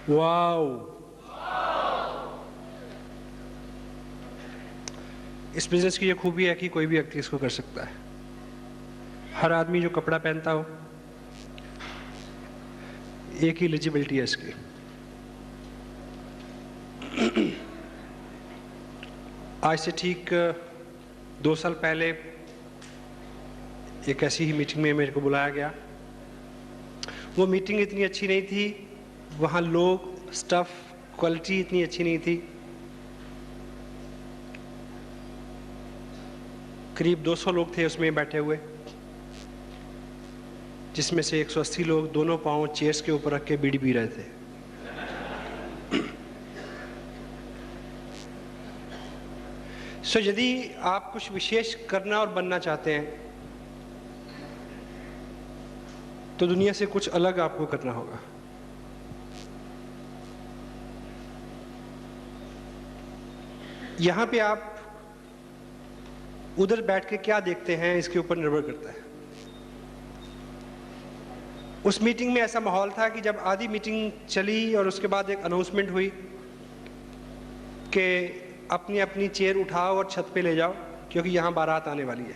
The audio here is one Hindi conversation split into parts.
वाओ, इस बिजनेस की ये खूबी है कि कोई भी व्यक्ति इसको कर सकता है। हर आदमी जो कपड़ा पहनता हो, एक ही एलिजिबिलिटी है इसकी। आज से ठीक 2 साल पहले एक ऐसी ही मीटिंग में मेरे को बुलाया गया। वो मीटिंग इतनी अच्छी नहीं थी, वहाँ लोग, स्टाफ, क्वालिटी इतनी अच्छी नहीं थी। करीब 200 लोग थे उसमें बैठे हुए, जिसमें से 180 लोग दोनों पांव चेयर्स के ऊपर रख के बीड़ी पी रहे थे। यदि आप कुछ विशेष करना और बनना चाहते हैं तो दुनिया से कुछ अलग आपको करना होगा। यहां पे आप उधर बैठ के क्या देखते हैं इसके ऊपर निर्भर करता है। उस मीटिंग में ऐसा माहौल था कि जब आधी मीटिंग चली और उसके बाद एक अनाउंसमेंट हुई कि अपनी अपनी चेयर उठाओ और छत पे ले जाओ, क्योंकि यहां बारात आने वाली है।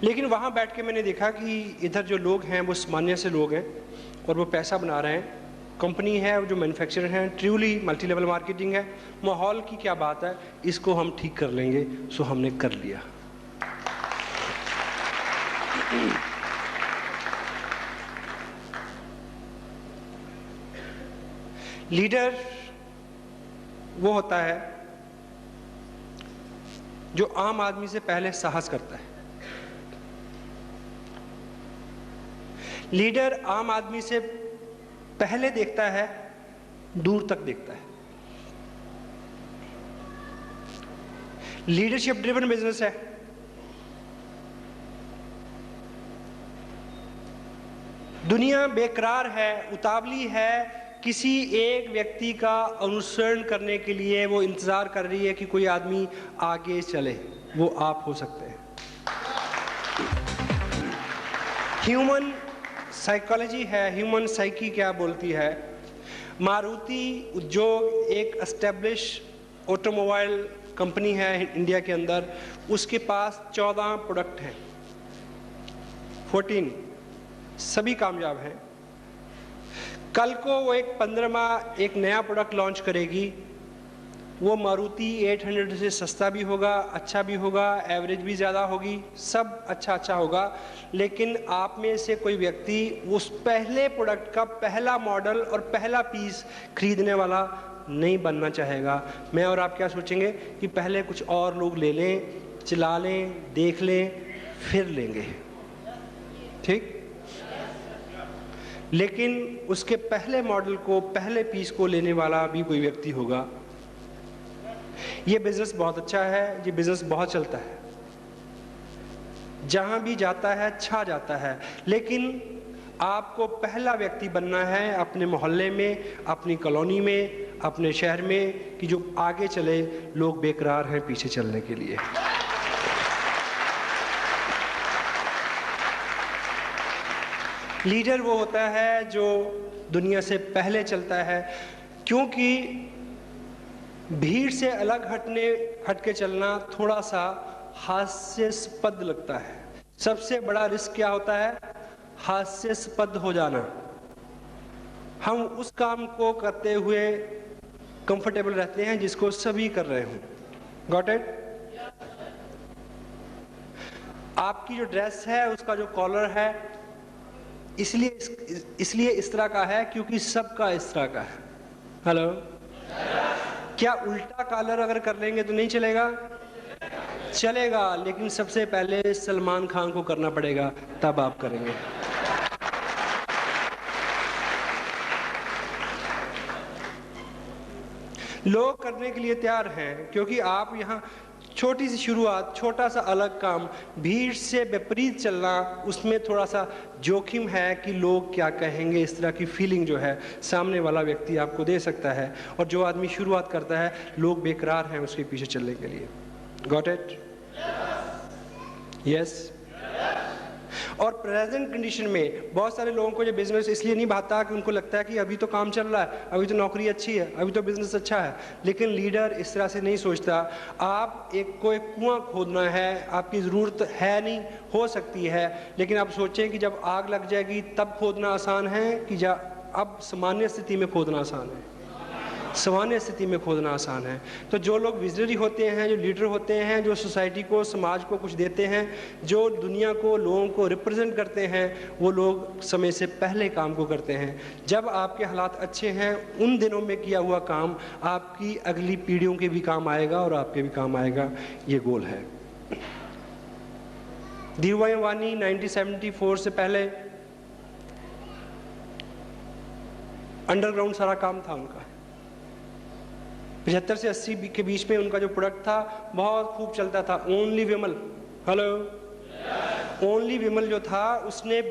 लेकिन वहां बैठ के मैंने देखा कि इधर जो लोग हैं वो सामान्य से लोग हैं और वो पैसा बना रहे हैं। कंपनी है जो मैन्युफैक्चरर हैं, ट्रूली मल्टी लेवल मार्केटिंग है। माहौल की क्या बात है, इसको हम ठीक कर लेंगे। सो हमने कर लिया। लीडर वो होता है जो आम आदमी से पहले साहस करता है। लीडर आम आदमी से पहले देखता है, दूर तक देखता है। लीडरशिप ड्रिवन बिजनेस है। दुनिया बेकरार है, उतावली है, किसी एक व्यक्ति का अनुसरण करने के लिए वो इंतजार कर रही है कि कोई आदमी आगे चले। वो आप हो सकते हैं। ह्यूमन साइकोलॉजी है, ह्यूमन साइकी क्या बोलती है। मारुति उद्योग एक एस्टेब्लिश ऑटोमोबाइल कंपनी है इंडिया के अंदर। उसके पास 14 प्रोडक्ट हैं, 14, सभी कामयाब हैं। कल को वो एक 15वां एक नया प्रोडक्ट लॉन्च करेगी। वो मारुति 800 से सस्ता भी होगा, अच्छा भी होगा, एवरेज भी ज़्यादा होगी, सब अच्छा होगा। लेकिन आप में से कोई व्यक्ति उस पहले प्रोडक्ट का पहला मॉडल और पहला पीस खरीदने वाला नहीं बनना चाहेगा। मैं और आप क्या सोचेंगे कि पहले कुछ और लोग ले लें, चला लें, देख लें, फिर लेंगे, ठीक। लेकिन उसके पहले मॉडल को, पहले पीस को लेने वाला भी कोई व्यक्ति होगा। ये बिजनेस बहुत अच्छा है, ये बिजनेस बहुत चलता है, जहां भी जाता है छा जाता है। लेकिन आपको पहला व्यक्ति बनना है अपने मोहल्ले में, अपनी कॉलोनी में, अपने शहर में, कि जो आगे चले। लोग बेकरार हैं पीछे चलने के लिए। लीडर वो होता है जो दुनिया से पहले चलता है, क्योंकि भीड़ से अलग हट के चलना थोड़ा सा हास्यास्पद लगता है। सबसे बड़ा रिस्क क्या होता है? हास्यास्पद हो जाना। हम उस काम को करते हुए कंफर्टेबल रहते हैं जिसको सभी कर रहे हों। Got it? आपकी जो ड्रेस है उसका जो कॉलर है इसलिए इस तरह का है क्योंकि सबका इस तरह का है। हेलो, क्या उल्टा कॉलर अगर कर लेंगे तो नहीं चलेगा? चलेगा, लेकिन सबसे पहले सलमान खान को करना पड़ेगा, तब आप करेंगे। लोग करने के लिए तैयार हैं, क्योंकि आप यहाँ छोटी सी शुरुआत, छोटा सा अलग काम, भीड़ से विपरीत चलना, उसमें थोड़ा सा जोखिम है कि लोग क्या कहेंगे। इस तरह की फीलिंग जो है सामने वाला व्यक्ति आपको दे सकता है। और जो आदमी शुरुआत करता है, लोग बेकरार हैं उसके पीछे चलने के लिए। Got it? यस। और प्रेजेंट कंडीशन में बहुत सारे लोगों को ये बिजनेस इसलिए नहीं भाता कि उनको लगता है कि अभी तो काम चल रहा है, अभी तो नौकरी अच्छी है, अभी तो बिजनेस अच्छा है। लेकिन लीडर इस तरह से नहीं सोचता। आप एक कुआं खोदना है, आपकी ज़रूरत है नहीं, हो सकती है, लेकिन आप सोचें कि जब आग लग जाएगी तब खोदना आसान है कि अब सामान्य स्थिति में खोदना आसान है? सामान्य स्थिति में खोदना आसान है। तो जो लोग विजनरी होते हैं, जो लीडर होते हैं, जो सोसाइटी को, समाज को कुछ देते हैं, जो दुनिया को, लोगों को रिप्रेजेंट करते हैं, वो लोग समय से पहले काम को करते हैं। जब आपके हालात अच्छे हैं, उन दिनों में किया हुआ काम आपकी अगली पीढ़ियों के भी काम आएगा और आपके भी काम आएगा। ये गोल है। धीरूभाई अंबानी 1974 से पहले अंडरग्राउंड सारा काम था उनका। 75 से 80 के बीच में उनका जो प्रोडक्ट था बहुत खूब चलता था, ओनली विमल। हेलो, ओनली विमल जो था, उसने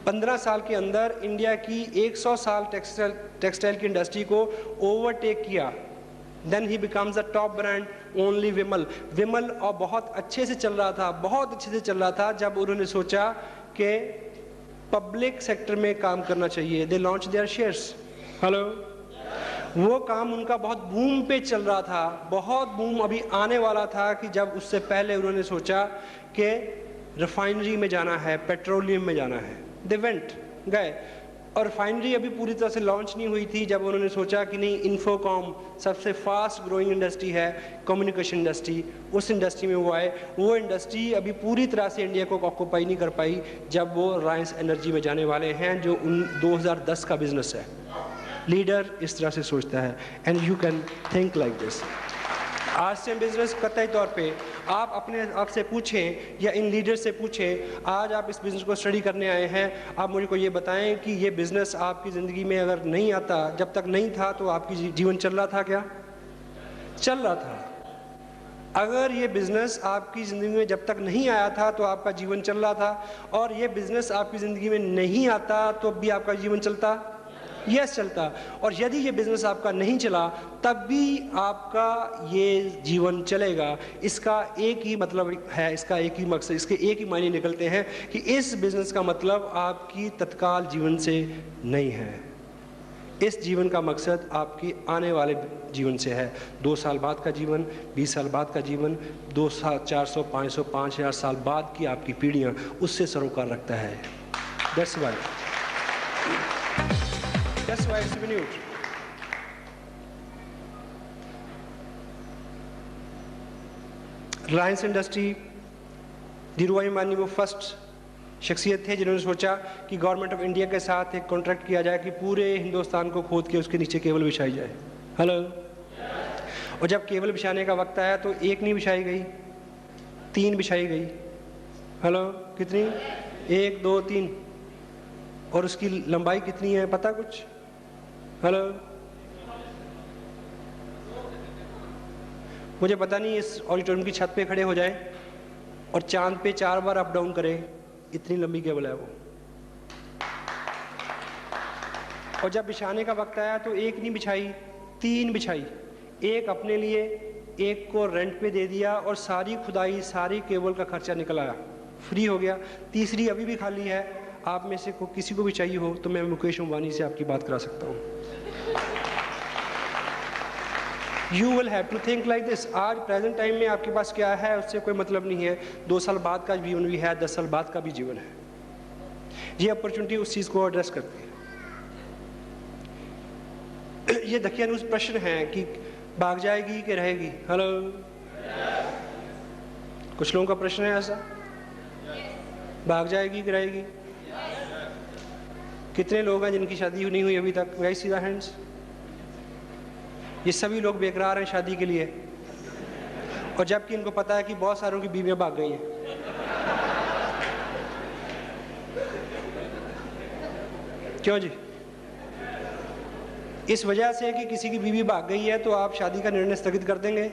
15 साल के अंदर इंडिया की 100 साल टेक्सटाइल की इंडस्ट्री को ओवरटेक किया। Then he becomes the top brand only Vimal. Vimal और बहुत अच्छे से चल रहा था, बहुत अच्छे से चल रहा था, जब उन्होंने सोचा कि पब्लिक सेक्टर में काम करना चाहिए। They launch their shares. Hello, वो काम उनका बहुत बूम पे चल रहा था, बहुत बूम अभी आने वाला था कि जब उससे पहले उन्होंने सोचा कि रिफाइनरी में जाना है, पेट्रोलियम में जाना है। दे वेंट, गए, और रिफाइनरी अभी पूरी तरह से लॉन्च नहीं हुई थी जब उन्होंने सोचा कि नहीं, इन्फोकॉम सबसे फास्ट ग्रोइंग इंडस्ट्री है, कम्युनिकेशन इंडस्ट्री, उस इंडस्ट्री में वो आए। वो इंडस्ट्री अभी पूरी तरह से इंडिया को ऑक्यूपाई नहीं कर पाई जब वो रिलायंस एनर्जी में जाने वाले हैं, जो 2010 का बिजनेस है। लीडर इस तरह से सोचता है, and you can think like this. आज से बिजनेस कतई तौर पे आप अपने आप से पूछें या इन लीडर से पूछें, आज आप इस बिज़नेस को स्टडी करने आए हैं, आप मुझे को ये बताएं कि ये बिज़नेस आपकी ज़िंदगी में अगर नहीं आता, जब तक नहीं था तो आपकी जीवन चल रहा था क्या? चल रहा था। अगर ये बिज़नेस आपकी ज़िंदगी में जब तक नहीं आया था तो आपका जीवन चल रहा था, और ये बिज़नेस आपकी ज़िंदगी में नहीं आता तो भी आपका जीवन चलता? यस, चलता। और यदि ये बिज़नेस आपका नहीं चला तब भी आपका ये जीवन चलेगा। इसका एक ही मतलब है, इसका एक ही मकसद, इसके एक ही मायने निकलते हैं कि इस बिज़नेस का मतलब आपकी तत्काल जीवन से नहीं है। इस जीवन का मकसद आपकी आने वाले जीवन से है। 2 साल बाद का जीवन, 20 साल बाद का जीवन, 200, 400, 500, 5000 साल बाद की आपकी पीढ़ियाँ, उससे सरोकार रखता है। That's why it's renewed. Reliance industry, Dhirubhai Ambani वो फर्स्ट शख्सियत थे जिन्होंने सोचा कि गवर्नमेंट ऑफ इंडिया के साथ एक कॉन्ट्रैक्ट किया जाए कि पूरे हिंदुस्तान को खोद के उसके नीचे केबल बिछाई जाए। हेलो, और जब केबल बिछाने का वक्त आया तो एक नहीं बिछाई गई, 3 बिछाई गई। हेलो, कितनी? 1, 2, 3। और उसकी लंबाई कितनी है पता कुछ? हेलो, मुझे पता नहीं, इस ऑडिटोरियम की छत पे खड़े हो जाए और चांद पे 4 बार अप डाउन करें, इतनी लंबी केबल है वो। और जब बिछाने का वक्त आया तो एक नहीं बिछाई, 3 बिछाई। एक अपने लिए, एक को रेंट पे दे दिया, और सारी खुदाई, सारी केबल का खर्चा निकल आया, फ्री हो गया। तीसरी अभी भी खाली है। आप में से किसी को भी चाहिए हो तो मैं मुकेश अंबानी से आपकी बात करा सकता हूँ। You will have to think like this। आज प्रेजेंट टाइम में आपके पास क्या है उससे कोई मतलब नहीं है। 2 साल बाद का जीवन भी है, 10 साल बाद का भी जीवन है। ये अपॉर्चुनिटी उस चीज़ को एड्रेस करती है। ये दकियानूस प्रश्न है कि भाग जाएगी कि रहेगी। हेलो, कुछ लोगों का प्रश्न है ऐसा, भाग जाएगी कि रहेगी? कितने लोग हैं जिनकी शादी नहीं हुई अभी तक? Rise the hands. ये सभी लोग बेकरार हैं शादी के लिए, और जबकि इनको पता है कि बहुत सारों की बीवियां भाग गई हैं। क्यों जी? इस वजह से कि किसी की बीवी भाग गई है तो आप शादी का निर्णय स्थगित कर देंगे?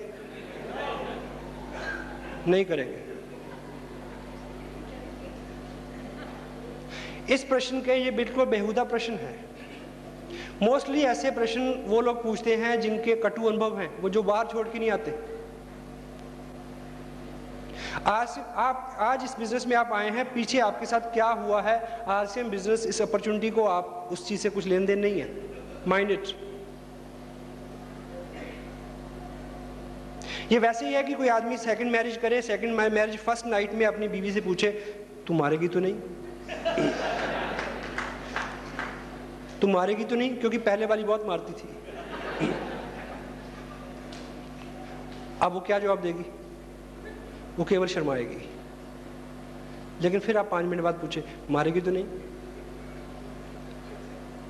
नहीं करेंगे। इस प्रश्न के ये बिल्कुल बेहुदा प्रश्न है। मोस्टली ऐसे प्रश्न वो लोग पूछते हैं जिनके कटु अनुभव हैं, वो जो बाहर छोड़ के नहीं आते। आज इस बिजनेस में आप आए हैं, पीछे आपके साथ क्या हुआ है, RCM बिजनेस इस अपॉर्चुनिटी को, आप उस चीज से कुछ लेन देन नहीं है, माइंड इट। ये वैसे ही है कि कोई आदमी सेकंड मैरिज करे, सेकंड मैरिज फर्स्ट नाइट में अपनी बीवी से पूछे तू मारेगी तो नहीं, तू मारेगी तो नहीं, क्योंकि पहले वाली बहुत मारती थी। अब वो क्या जवाब देगी? वो केवल शर्माएगी। लेकिन फिर आप 5 मिनट बाद पूछे मारेगी तो नहीं,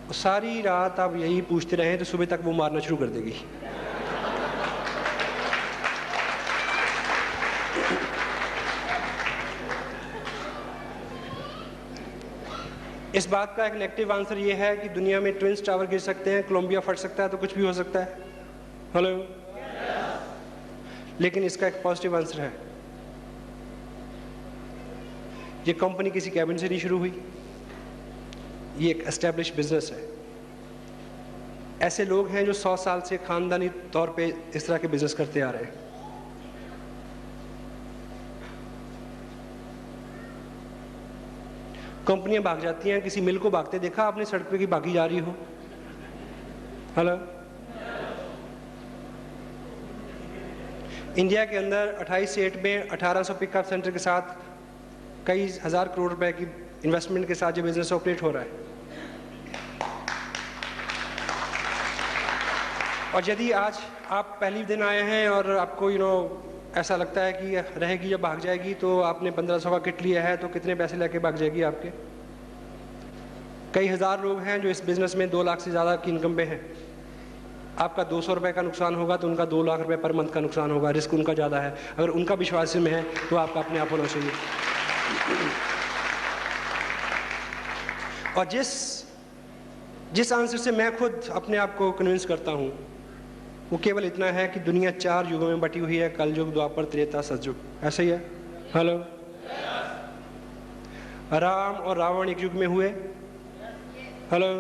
और सारी रात आप यही पूछते रहे तो सुबह तक वो मारना शुरू कर देगी। इस बात का एक नेगेटिव आंसर ये है कि दुनिया में ट्विंस टावर गिर सकते हैं, कोलंबिया फट सकता है, तो कुछ भी हो सकता है। हेलो, लेकिन इसका एक पॉजिटिव आंसर है, ये कंपनी किसी कैबिन से नहीं शुरू हुई, ये एक एस्टैब्लिश बिजनेस है। ऐसे लोग हैं जो 100 साल से खानदानी तौर पे इस तरह के बिजनेस करते आ रहे हैं। कंपनियां भाग जाती हैं, किसी मिल को भागते देखा आपने सड़क पे की भागी जा रही हो? हेलो, इंडिया के अंदर 28 स्टेट में 1800 पिकअप सेंटर के साथ कई हजार करोड़ रुपए की इन्वेस्टमेंट के साथ ये बिजनेस ऑपरेट हो रहा है। और यदि आज आप पहली दिन आए हैं और आपको ऐसा लगता है कि रहेगी जब भाग जाएगी, तो आपने 1500 का किट लिया है तो कितने पैसे लेके भाग जाएगी आपके? कई हजार लोग हैं जो इस बिजनेस में 2 लाख से ज़्यादा की इनकम पे हैं। आपका 200 रुपये का नुकसान होगा तो उनका 2 लाख रुपए पर मंथ का नुकसान होगा, रिस्क उनका ज़्यादा है। अगर उनका विश्वास में है तो आपका अपने आप होना चाहिए। और जिस आंसर से मैं खुद अपने आप को कन्विंस करता हूँ वो केवल इतना है कि दुनिया 4 युगों में बटी हुई है, कल युग, द्वापर, त्रेता, सतयुग, ऐसा ही है। हेलो, राम और रावण एक युग में हुए। हेलो,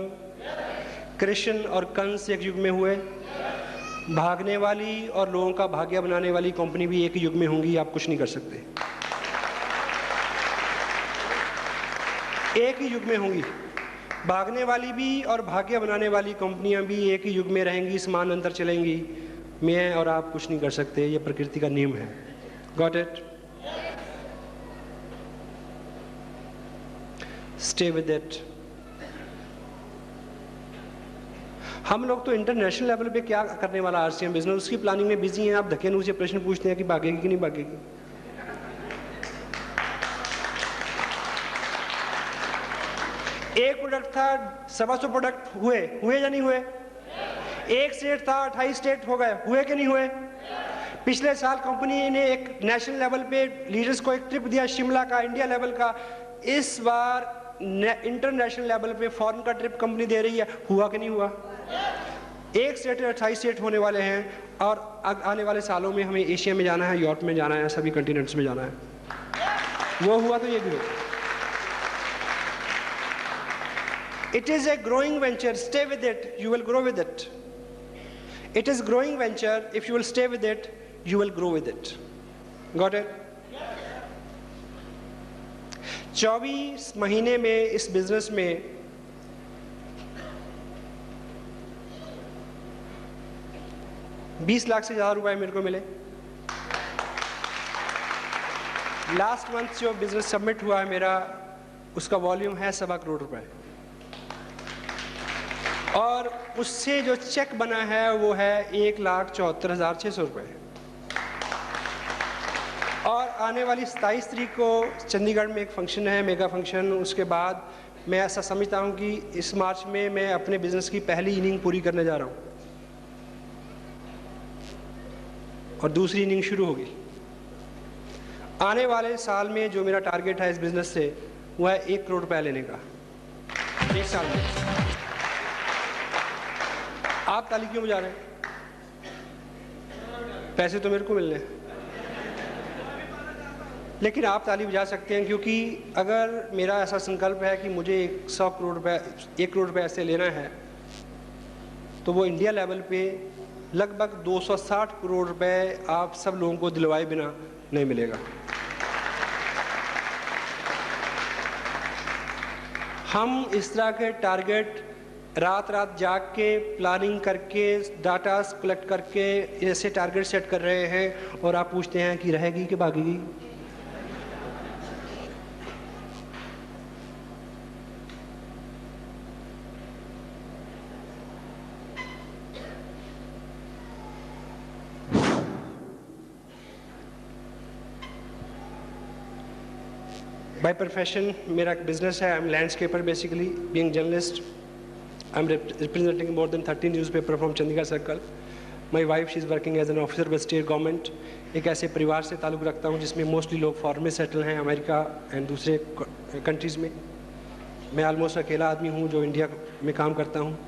कृष्ण और कंस एक युग में हुए। भागने वाली और लोगों का भाग्य बनाने वाली कंपनी भी एक ही युग में होंगी, आप कुछ नहीं कर सकते। एक ही युग में होंगी, भागने वाली भी और भाग्य बनाने वाली कंपनियां भी एक ही युग में रहेंगी, समान अंतर चलेंगी। मैं और आप कुछ नहीं कर सकते, ये प्रकृति का नियम है। Got it? Stay with it. हम लोग तो इंटरनेशनल लेवल पे क्या करने वाला RCM बिजनेस, उसकी प्लानिंग में बिजी हैं। आप धक्के नुसे प्रश्न पूछते हैं कि भागेगी कि नहीं भागेगी। एक प्रोडक्ट था, 125 प्रोडक्ट हुए या नहीं हुए? एक स्टेट था, 28 स्टेट हो गए, हुए कि नहीं हुए? पिछले साल कंपनी ने एक नेशनल लेवल पे लीडर्स को एक ट्रिप दिया, शिमला का, इंडिया लेवल का। इस बार इंटरनेशनल लेवल पे फॉरेन का ट्रिप कंपनी दे रही है, हुआ कि नहीं हुआ? एक स्टेट 28 स्टेट होने वाले हैं, और आने वाले सालों में हमें एशिया में जाना है, यूरोप में जाना है, सभी कंटिनेंट्स में जाना है। वो हुआ तो ये भी हो। It is a growing venture. Stay with it. You will grow with it. It is growing venture. If you will stay with it, you will grow with it. Got it? 24 महीने में इस बिजनेस में 20 लाख से ज़्यादा रुपए मेरे को मिले। लास्ट मंथ जो बिजनेस सबमिट हुआ है मेरा, उसका वॉल्यूम है 1.25 करोड़ रुपए, और उससे जो चेक बना है वो है 1,74,600 रुपये। और आने वाली 27 तारीख को चंडीगढ़ में एक फंक्शन है, मेगा फंक्शन। उसके बाद मैं ऐसा समझता हूँ कि इस मार्च में मैं अपने बिजनेस की पहली इनिंग पूरी करने जा रहा हूँ और दूसरी इनिंग शुरू होगी। आने वाले साल में जो मेरा टारगेट है इस बिजनेस से, वो है 1 करोड़ रुपया लेने का, 1 साल में। आप ताली क्यों बजा रहे हैं? पैसे तो मेरे को मिलने हैं, लेकिन आप ताली बजा सकते हैं, क्योंकि अगर मेरा ऐसा संकल्प है कि मुझे 100 करोड़ रुपए, 1 करोड़ रुपए ऐसे लेना है, तो वो इंडिया लेवल पे लगभग 260 करोड़ रुपए आप सब लोगों को दिलवाए बिना नहीं मिलेगा। हम इस तरह के टारगेट रात रात जाग के प्लानिंग करके डाटा कलेक्ट करके ऐसे टारगेट सेट कर रहे हैं और आप पूछते हैं कि रहेगी कि भागेगी। बाय प्रोफेशन मेरा एक बिजनेस है। I am landscaper basically, being journalist. I'm representing more than 30 newspapers from Chandigarh Circle. My wife, she is working as an officer with state government. एक ऐसे परिवार से ताल्लुक़ रखता हूँ जिसमें मोस्टली लोग फॉरेन में सेटल हैं, अमेरिका एंड दूसरे कंट्रीज़ में। मैं ऑलमोस्ट अकेला आदमी हूँ जो इंडिया में काम करता हूँ।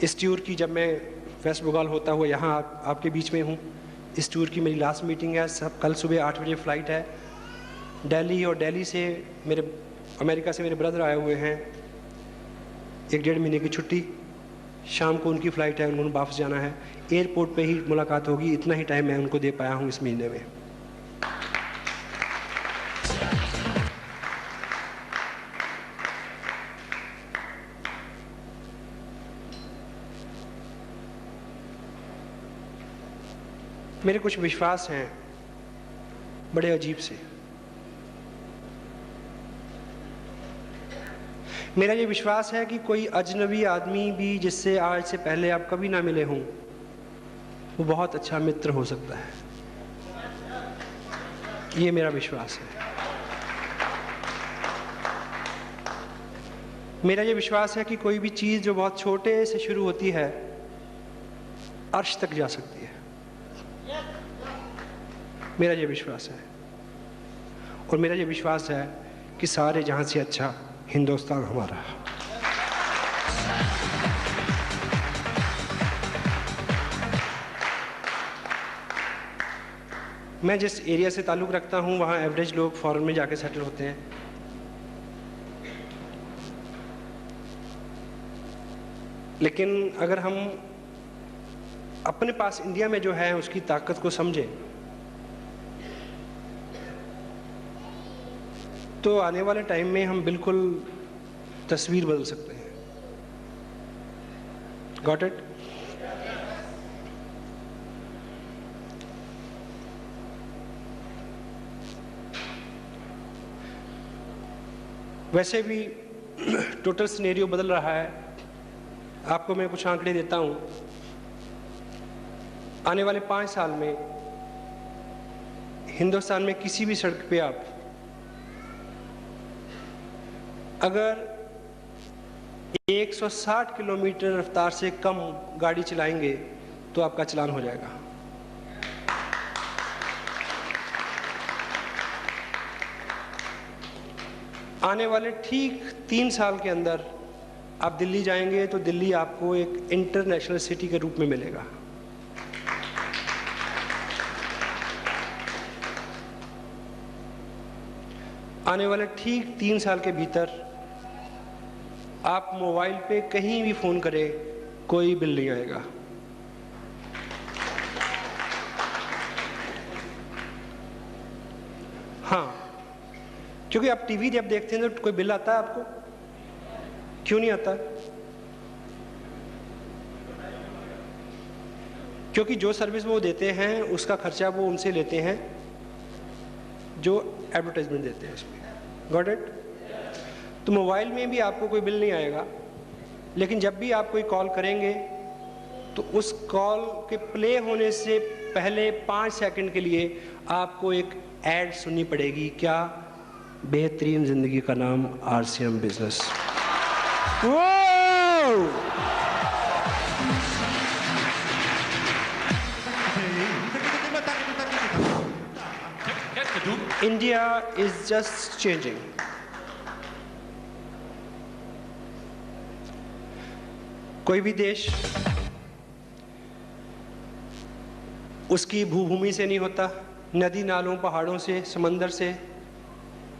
इस टूर की जब मैं वेस्ट बंगाल होता हुआ यहाँ आपके बीच में हूँ, इस टूर की मेरी लास्ट मीटिंग है। सब कल सुबह 8 बजे फ़्लाइट है दिल्ली, और दिल्ली से अमेरिका से मेरे ब्रदर आए हुए हैं। 1-1.5 महीने की छुट्टी, शाम को उनकी फ़्लाइट है, उन्होंने वापस जाना है। एयरपोर्ट पे ही मुलाकात होगी, इतना ही टाइम मैं उनको दे पाया हूँ इस महीने में। मेरे कुछ विश्वास हैं बड़े अजीब से। मेरा ये विश्वास है कि कोई अजनबी आदमी भी जिससे आज से पहले आप कभी ना मिले हों, वो बहुत अच्छा मित्र हो सकता है। ये मेरा विश्वास है। मेरा ये विश्वास है कि कोई भी चीज़ जो बहुत छोटे से शुरू होती है, अर्श तक जा सकती है। मेरा ये विश्वास है। और मेरा ये विश्वास है कि सारे जहां से अच्छा हिंदुस्तान हमारा। मैं जिस एरिया से ताल्लुक़ रखता हूँ वहाँ एवरेज लोग फॉरेन में जाके सेटल होते हैं। लेकिन अगर हम अपने पास इंडिया में जो है उसकी ताकत को समझें, तो आने वाले टाइम में हम बिल्कुल तस्वीर बदल सकते हैं। Got it? वैसे भी टोटल सिनेरियो बदल रहा है। आपको मैं कुछ आंकड़े देता हूं। आने वाले 5 साल में हिंदुस्तान में किसी भी सड़क पे आप अगर 160 किलोमीटर रफ्तार से कम गाड़ी चलाएंगे तो आपका चालान हो जाएगा। आने वाले ठीक 3 साल के अंदर आप दिल्ली जाएंगे तो दिल्ली आपको एक इंटरनेशनल सिटी के रूप में मिलेगा। आने वाले ठीक 3 साल के भीतर आप मोबाइल पे कहीं भी फ़ोन करें, कोई बिल नहीं आएगा। हाँ, क्योंकि आप टीवी जब देखते हैं तो कोई बिल आता है आपको? क्यों नहीं आता? क्योंकि जो सर्विस वो देते हैं उसका खर्चा वो उनसे लेते हैं जो एडवर्टाइजमेंट देते हैं उसमें। Got it? तो मोबाइल में भी आपको कोई बिल नहीं आएगा, लेकिन जब भी आप कोई कॉल करेंगे तो उस कॉल के प्ले होने से पहले 5 सेकंड के लिए आपको एक ऐड सुननी पड़ेगी। क्या? बेहतरीन जिंदगी का नाम RCM business. India is just changing. कोई भी देश उसकी भूभूमि से नहीं होता, नदी नालों, पहाड़ों से, समंदर से,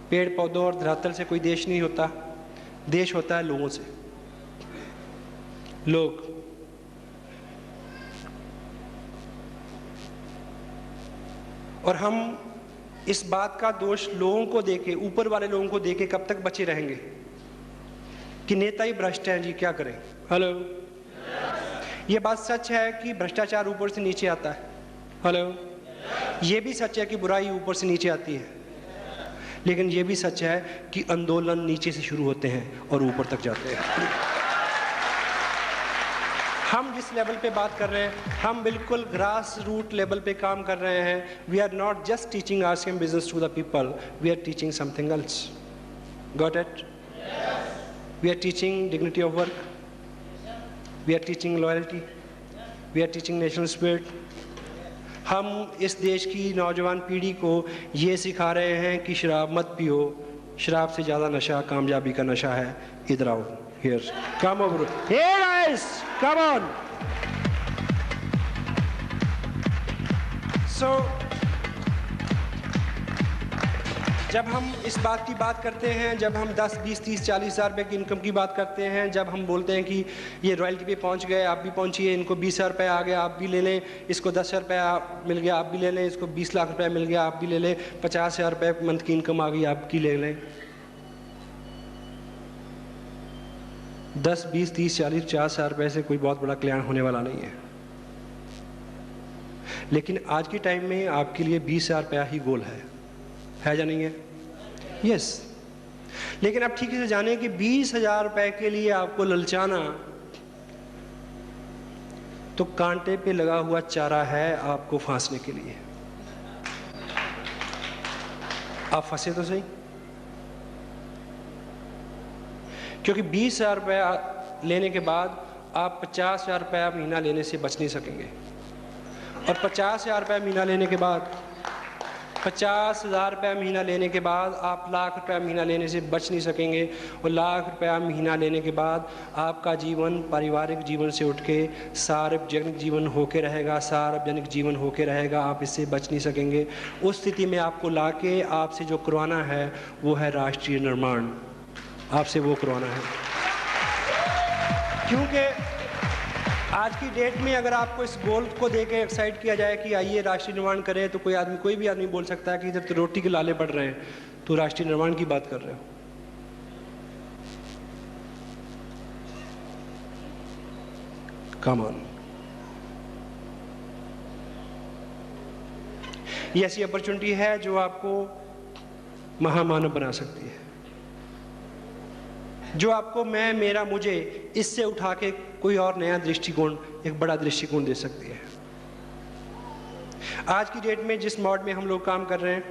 पेड़ पौधों और धरातल से कोई देश नहीं होता। देश होता है लोगों से। लोग और हम इस बात का दोष लोगों को देके, ऊपर वाले लोगों को देके कब तक बचे रहेंगे कि नेता ही भ्रष्ट हैं जी, क्या करें? हेलो, ये बात सच है कि भ्रष्टाचार ऊपर से नीचे आता है। हेलो, ये भी सच है कि बुराई ऊपर से नीचे आती है, लेकिन ये भी सच है कि आंदोलन नीचे से शुरू होते हैं और ऊपर तक जाते हैं। हम जिस लेवल पे बात कर रहे हैं, हम बिल्कुल ग्रास रूट लेवल पे काम कर रहे हैं। We are not just teaching RCM business to the people, we are teaching something else. Got it? We are teaching dignity of work, we are teaching loyalty, we are teaching national spirit. हम इस देश की नौजवान पीढ़ी को ये सिखा रहे हैं कि शराब मत पियो, शराब से ज़्यादा नशा कामयाबी का नशा है। इधर आओ, here, come over, here guys, come on. So जब हम इस बात की बात करते हैं, जब हम 10, 20, 30, 40 हज़ार रुपये की इनकम की बात करते हैं, जब हम बोलते हैं कि ये रॉयल्टी पे पहुंच गए, आप भी पहुंचिए, इनको 20 हज़ार रुपये आ गया, आप भी ले लें, इसको 10 हज़ार रुपये मिल गया, आप भी ले लें, इसको 20 लाख रुपये मिल गया, आप भी ले लें, 50 हज़ार रुपये मंथ की इनकम आ गई, आपकी ले लें। 10, 20, 30, 40, 50 हज़ार रुपये से कोई बहुत बड़ा कल्याण होने वाला नहीं है। लेकिन आज के टाइम में आपके लिए 20 हज़ार रुपया ही गोल है या नहीं है? यस। लेकिन आप ठीक से जानें कि 20 हज़ार रुपए के लिए आपको ललचाना तो कांटे पे लगा हुआ चारा है आपको फांसने के लिए। आप फंसे तो सही, क्योंकि 20 हज़ार रुपया लेने के बाद आप 50 हज़ार रुपया महीना लेने से बच नहीं सकेंगे, और 50 हज़ार रुपया महीना लेने के बाद 50 हज़ार रुपया महीना लेने के बाद आप लाख रुपया महीना लेने से बच नहीं सकेंगे, और लाख रुपया महीना लेने के बाद आपका जीवन पारिवारिक जीवन से उठ के सार्वजनिक जीवन होके रहेगा, सार्वजनिक जीवन होके रहेगा, आप इससे बच नहीं सकेंगे। उस स्थिति में आपको लाके आपसे जो करवाना है वो है राष्ट्रीय निर्माण, आपसे वो करवाना है। क्योंकि आज की डेट में अगर आपको इस गोल को देके एक्साइट किया जाए कि आइए राष्ट्रीय निर्माण करें, तो कोई भी आदमी बोल सकता है कि इधर तो रोटी के लाले पड़ रहे हैं, तो राष्ट्रीय निर्माण की बात कर रहे हो। Come on. ये ऐसी अपॉर्चुनिटी है जो आपको महामानव बना सकती है, जो आपको मैं, मेरा, मुझे इससे उठा के कोई और नया दृष्टिकोण, एक बड़ा दृष्टिकोण दे सकती है। आज की डेट में जिस मोड में हम लोग काम कर रहे हैं,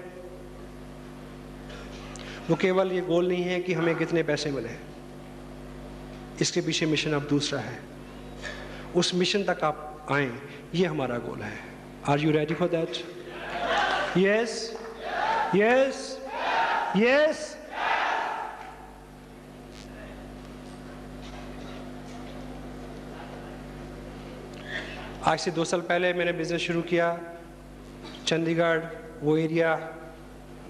वो केवल ये गोल नहीं है कि हमें कितने पैसे मिले, इसके पीछे मिशन अब दूसरा है। उस मिशन तक आप आए, ये हमारा गोल है। Are you ready for that? Yes, yes, yes. आज से 2 साल पहले मैंने बिज़नेस शुरू किया चंडीगढ़, वो एरिया,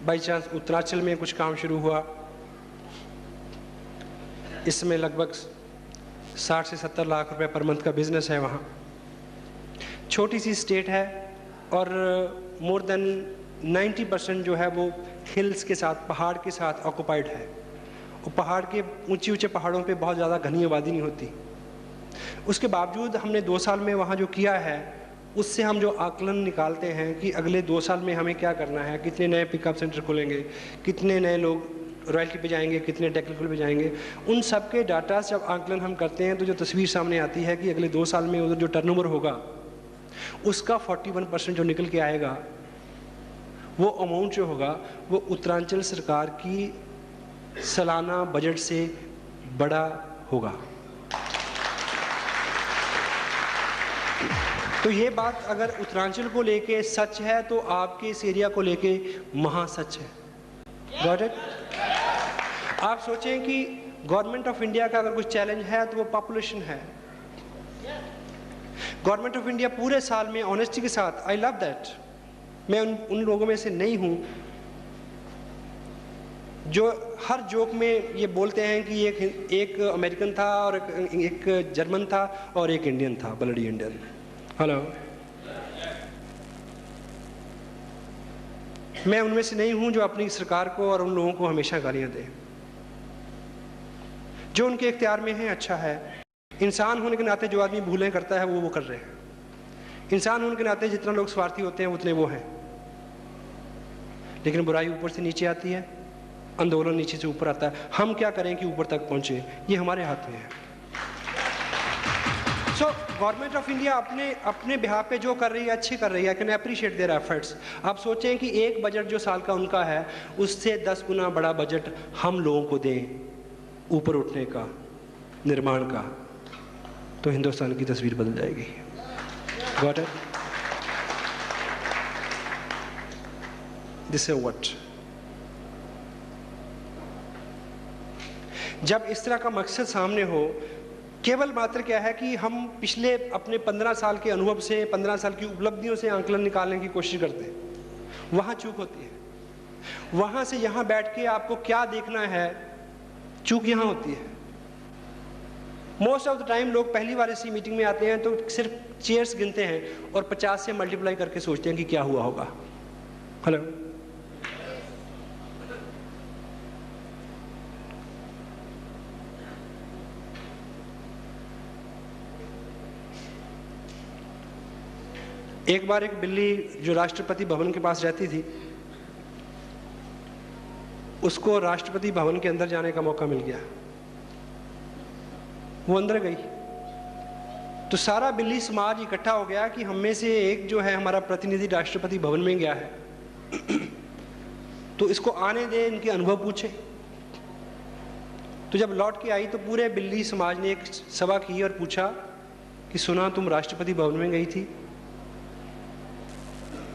बाई चांस उत्तरांचल में कुछ काम शुरू हुआ। इसमें लगभग 60 से 70 लाख रुपए पर मंथ का बिज़नेस है वहाँ। छोटी सी स्टेट है और मोर देन 90% जो है वो हिल्स के साथ, पहाड़ के साथ ऑक्युपाइड है। और पहाड़ के ऊंचे पहाड़ों पे बहुत ज़्यादा घनी आबादी नहीं होती। उसके बावजूद हमने 2 साल में वहाँ जो किया है, उससे हम जो आकलन निकालते हैं कि अगले 2 साल में हमें क्या करना है, कितने नए पिकअप सेंटर खोलेंगे, कितने नए लोग रॉयल्टी पे जाएंगे, कितने टेक्निकल पे जाएंगे, उन सब के डाटा से जब आकलन हम करते हैं तो जो तस्वीर सामने आती है कि अगले 2 साल में उधर जो टर्नओवर होगा उसका 41% जो निकल के आएगा, वो अमाउंट जो होगा वो उत्तरांचल सरकार की सालाना बजट से बड़ा होगा। तो ये बात अगर उत्तरांचल को लेके सच है तो आपके इस एरिया को लेके महासच है। Got it? आप सोचें कि गवर्नमेंट ऑफ इंडिया का अगर कुछ चैलेंज है तो वो पॉपुलेशन है। गवर्नमेंट ऑफ इंडिया पूरे साल में ऑनेस्टी के साथ, आई लव दैट, मैं उन लोगों में से नहीं हूं जो हर जोक में ये बोलते हैं कि एक अमेरिकन था और एक जर्मन था और एक इंडियन था, ब्लडी इंडियन। हेलो, मैं उनमें से नहीं हूं जो अपनी सरकार को और उन लोगों को हमेशा गालियां दे। जो उनके इख्तियार में है अच्छा है। इंसान होने के नाते जो आदमी भूलें करता है वो कर रहे हैं। इंसान होने के नाते जितना लोग स्वार्थी होते हैं उतने वो हैं। लेकिन बुराई ऊपर से नीचे आती है, आंदोलन नीचे से ऊपर आता है। हम क्या करें कि ऊपर तक पहुंचे, ये हमारे हाथ में है। सो गवर्नमेंट ऑफ इंडिया अपने बिहाफ पे जो कर रही है अच्छी कर रही है। I can appreciate their efforts. आप सोचें कि एक बजट जो साल का उनका है उससे 10 गुना बड़ा बजट हम लोगों को दें ऊपर उठने का, निर्माण का, तो हिंदुस्तान की तस्वीर बदल जाएगी। Got it? This is what. जब इस तरह का मकसद सामने हो, केवल मात्र क्या है कि हम पिछले अपने 15 साल के अनुभव से, 15 साल की उपलब्धियों से आंकलन निकालने की कोशिश करते हैं। वहाँ चूक होती है। वहाँ से यहाँ बैठ के आपको क्या देखना है, चूक यहाँ होती है। मोस्ट ऑफ द टाइम लोग पहली बार ऐसी मीटिंग में आते हैं तो सिर्फ चेयर्स गिनते हैं और 50 से मल्टीप्लाई करके सोचते हैं कि क्या हुआ होगा। हेलो, एक बार एक बिल्ली जो राष्ट्रपति भवन के पास रहती थी, उसको राष्ट्रपति भवन के अंदर जाने का मौका मिल गया। वो अंदर गई तो सारा बिल्ली समाज इकट्ठा हो गया कि हम में से एक जो है हमारा प्रतिनिधि राष्ट्रपति भवन में गया है, तो इसको आने दे, इनके अनुभव पूछे। तो जब लौट के आई तो पूरे बिल्ली समाज ने एक सभा की और पूछा कि सुना तुम राष्ट्रपति भवन में गई थी?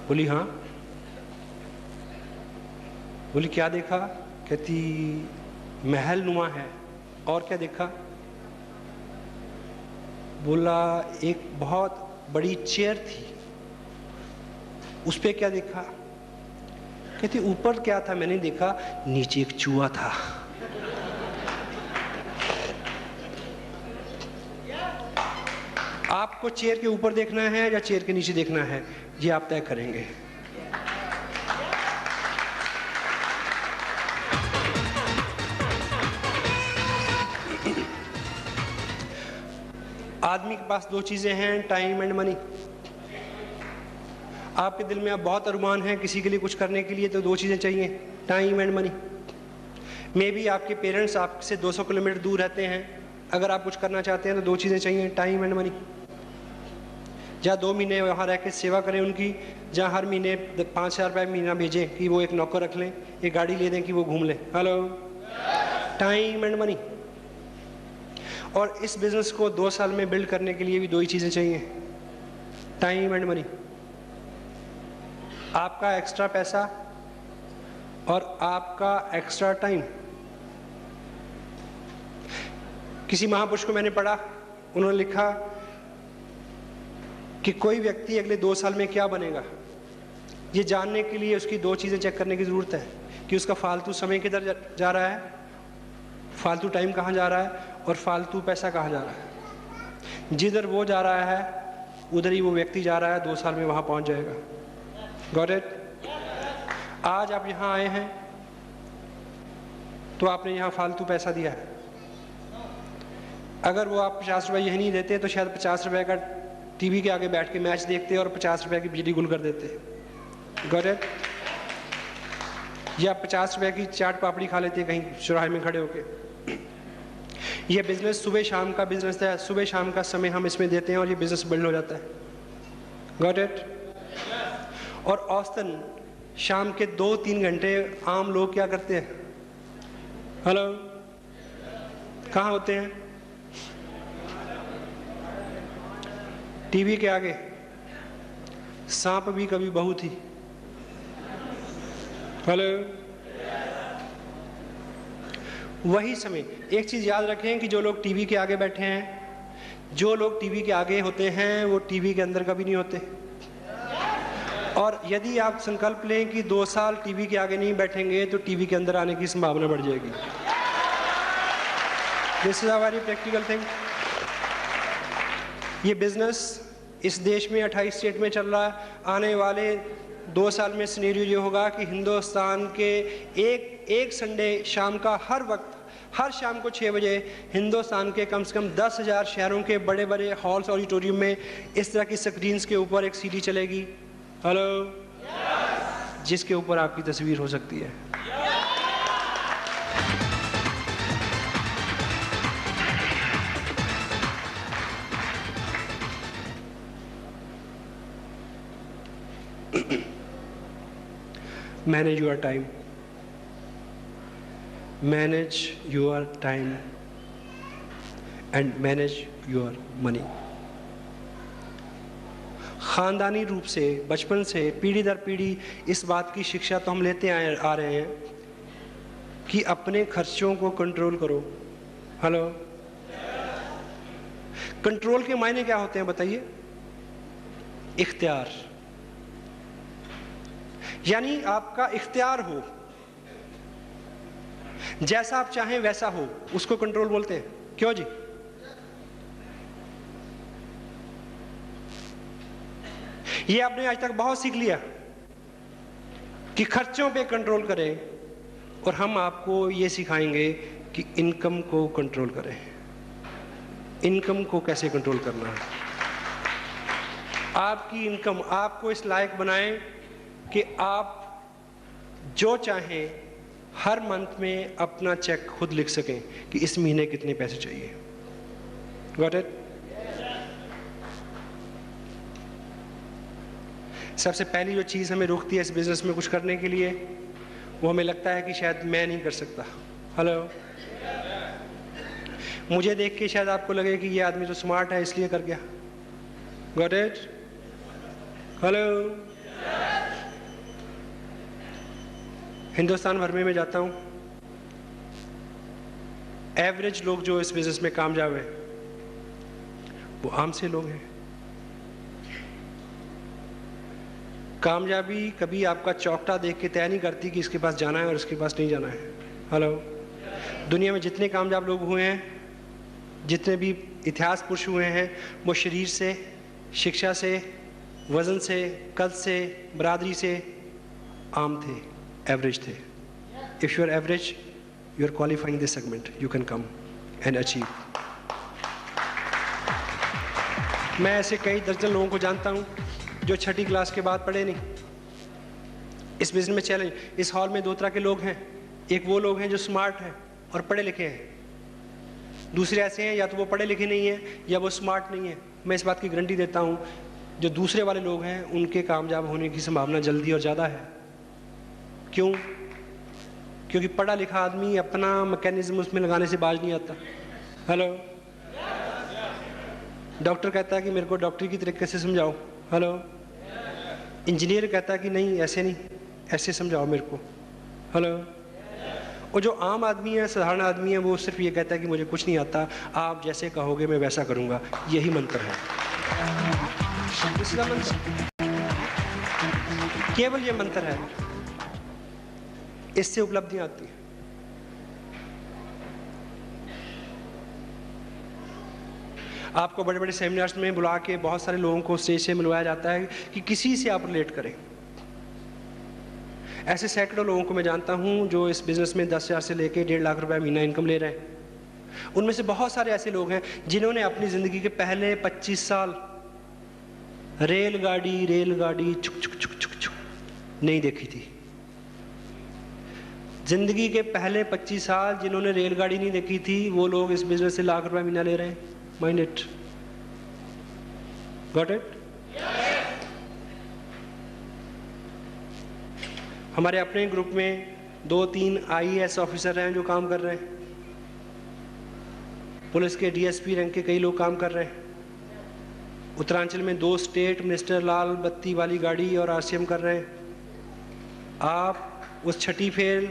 बोली हाँ। बोली क्या देखा? कहती महल नुमा है। और क्या देखा? बोला एक बहुत बड़ी चेयर थी। उस पे क्या देखा? कहती ऊपर क्या था मैंने देखा, नीचे एक चूहा था। आपको चेयर के ऊपर देखना है या चेयर के नीचे देखना है, ये आप तय करेंगे। आदमी के पास दो चीजें हैं, टाइम एंड मनी। आपके दिल में अब बहुत अरमान है किसी के लिए कुछ करने के लिए, तो दो चीजें चाहिए, time and money. May be आपके पेरेंट्स आपसे 200 किलोमीटर दूर रहते हैं, अगर आप कुछ करना चाहते हैं तो दो चीजें चाहिए, टाइम एंड मनी। जहाँ 2 महीने वहाँ रह के सेवा करें उनकी, जहाँ हर महीने 5,000 रुपये महीना भेजें कि वो एक नौकर रख लें, एक गाड़ी ले दें कि वो घूम लें। Hello, time and money. और इस बिजनेस को 2 साल में बिल्ड करने के लिए भी दो ही चीज़ें चाहिए, टाइम एंड मनी। आपका एक्स्ट्रा पैसा और आपका एक्स्ट्रा टाइम। किसी महापुरुष को मैंने पढ़ा, उन्होंने लिखा कि कोई व्यक्ति अगले 2 साल में क्या बनेगा, ये जानने के लिए उसकी दो चीज़ें चेक करने की ज़रूरत है कि उसका फालतू समय किधर जा रहा है, फालतू टाइम कहाँ जा रहा है, और फालतू पैसा कहाँ जा रहा है। जिधर वो जा रहा है उधर ही वो व्यक्ति जा रहा है, 2 साल में वहाँ पहुँच जाएगा। Got it? आज आप यहाँ आए हैं तो आपने यहाँ फालतू पैसा दिया है। अगर वो आप 50 रुपये यही नहीं देते तो शायद 50 रुपये का टीवी के आगे बैठ के मैच देखते और 50 रुपये की बिजली गुल कर देते। Got it? या 50 रुपये की चाट पापड़ी खा लेते कहीं चौराहे में खड़े होके। ये बिजनेस सुबह शाम का बिजनेस है, सुबह शाम का समय हम इसमें देते हैं और ये बिजनेस बिल्ड हो जाता है। Got it? और औसतन शाम के 2-3 घंटे आम लोग क्या करते हैं? हेलो, कहाँ होते हैं? टीवी के आगे। सांप भी कभी बहू थी। हेलो, वही समय। एक चीज याद रखें कि जो लोग टीवी के आगे बैठे हैं, जो लोग टीवी के आगे होते हैं वो टीवी के अंदर कभी नहीं होते। और यदि आप संकल्प लें कि 2 साल टीवी के आगे नहीं बैठेंगे तो टीवी के अंदर आने की संभावना बढ़ जाएगी। This is a very practical thing. ये बिजनेस इस देश में 28 स्टेट में चल रहा है। आने वाले 2 साल में सिनेरियो ये होगा कि हिंदुस्तान के एक संडे शाम का हर वक्त, हर शाम को 6 बजे हिंदुस्तान के कम से कम 10,000 शहरों के बड़े बड़े हॉल्स ऑडिटोरियम में इस तरह की स्क्रीन्स के ऊपर एक सीडी चलेगी, हेलो, जिसके ऊपर आपकी तस्वीर हो सकती है। Manage your time. Manage your time and manage your money. ख़ानदानी रूप से बचपन से पीढ़ी दर पीढ़ी इस बात की शिक्षा तो हम लेते आ रहे हैं कि अपने खर्चों को कंट्रोल करो। हेलो, कंट्रोल के मायने क्या होते हैं बताइए? इख्तियार, यानी आपका इख्तियार हो, जैसा आप चाहें वैसा हो, उसको कंट्रोल बोलते हैं। क्यों जी? ये आपने आज तक बहुत सीख लिया कि खर्चों पे कंट्रोल करें, और हम आपको ये सिखाएंगे कि इनकम को कंट्रोल करें। इनकम को कैसे कंट्रोल करना है? आपकी इनकम आपको इस लायक बनाएं कि आप जो चाहें हर मंथ में अपना चेक खुद लिख सकें कि इस महीने कितने पैसे चाहिए। Got it? सबसे पहली जो चीज़ हमें रोकती है इस बिजनेस में कुछ करने के लिए, वो हमें लगता है कि शायद मैं नहीं कर सकता। हेलो, मुझे देख के शायद आपको लगे कि ये आदमी तो स्मार्ट है इसलिए कर गया। Got it? हेलो, हिंदुस्तान भर में मैं जाता हूँ, एवरेज लोग जो इस बिजनेस में कामयाब हैं वो आम से लोग हैं। कामयाबी कभी आपका चौकटा देख के तय नहीं करती कि इसके पास जाना है और इसके पास नहीं जाना है। हेलो, दुनिया में जितने कामयाब लोग हुए हैं, जितने भी इतिहास पुरुष हुए हैं, वो शरीर से, शिक्षा से, वज़न से, कद से, बरादरी से आम थे, एवरेज थे। If you are average, you are qualifying this segment, you can come and achieve. मैं ऐसे कई दर्जन लोगों को जानता हूँ जो 6ठी क्लास के बाद पढ़े नहीं। इस बिजनेस में चैलेंज, इस हॉल में 2 तरह के लोग हैं। एक वो लोग हैं जो स्मार्ट हैं और पढ़े लिखे हैं, दूसरे ऐसे हैं या तो वो पढ़े लिखे नहीं हैं या वो स्मार्ट नहीं है। मैं इस बात की गारंटी देता हूँ जो दूसरे वाले लोग हैं उनके कामयाब होने की संभावना जल्दी और ज़्यादा है। क्यों? क्योंकि पढ़ा लिखा आदमी अपना मैकेनिज्म उसमें लगाने से बाज नहीं आता। हेलो, डॉक्टर कहता है कि मेरे को डॉक्टरी की तरीके से समझाओ। हेलो, इंजीनियर कहता है कि नहीं ऐसे नहीं, ऐसे समझाओ मेरे को। हेलो, और जो आम आदमी है, साधारण आदमी है, वो सिर्फ ये कहता है कि मुझे कुछ नहीं आता, आप जैसे कहोगे मैं वैसा करूँगा। यही मंत्र है, इसका मंत्र, केवल ये मंत्र है, इससे उपलब्धियाँ आती हैं। आपको बड़े बड़े सेमिनार्स में बुला के बहुत सारे लोगों को स्टेज से मिलवाया जाता है कि किसी से आप रिलेट करें। ऐसे सैकड़ों लोगों को मैं जानता हूं जो इस बिज़नेस में 10,000 से लेके 1.5 लाख रुपए महीना इनकम ले रहे हैं। उनमें से बहुत सारे ऐसे लोग हैं जिन्होंने अपनी ज़िंदगी के पहले 25 साल रेलगाड़ी चुक चुक चुक चुक चुक नहीं देखी थी। ज़िंदगी के पहले 25 साल जिन्होंने रेलगाड़ी नहीं देखी थी, वो लोग इस बिज़नेस से लाख रुपए महीना ले रहे हैं। Mind it, got it? हमारे अपने ग्रुप में 2-3 IAS ऑफिसर हैं जो काम कर रहे हैं। पुलिस के DSP रैंक के कई लोग काम कर रहे हैं। उत्तरांचल में 2 स्टेट मिनिस्टर लाल बत्ती वाली गाड़ी और RCM कर रहे हैं। आप उस 6ठी फेल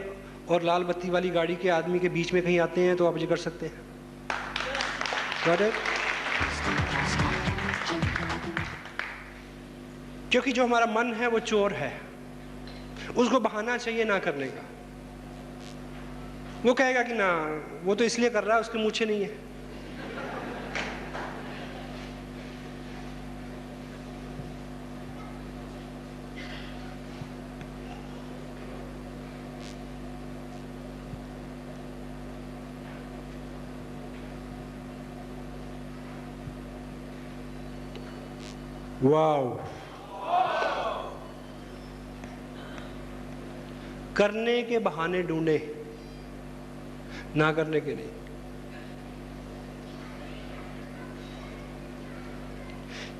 और लाल बत्ती वाली गाड़ी के आदमी के बीच में कहीं आते हैं तो आप ये कर सकते हैं। क्योंकि जो हमारा मन है वो चोर है, उसको बहाना चाहिए ना करने का। वो कहेगा कि ना, वो तो इसलिए कर रहा है, उसके मूछे नहीं है। वाओ। करने के बहाने ढूंढे, ना करने के नहीं।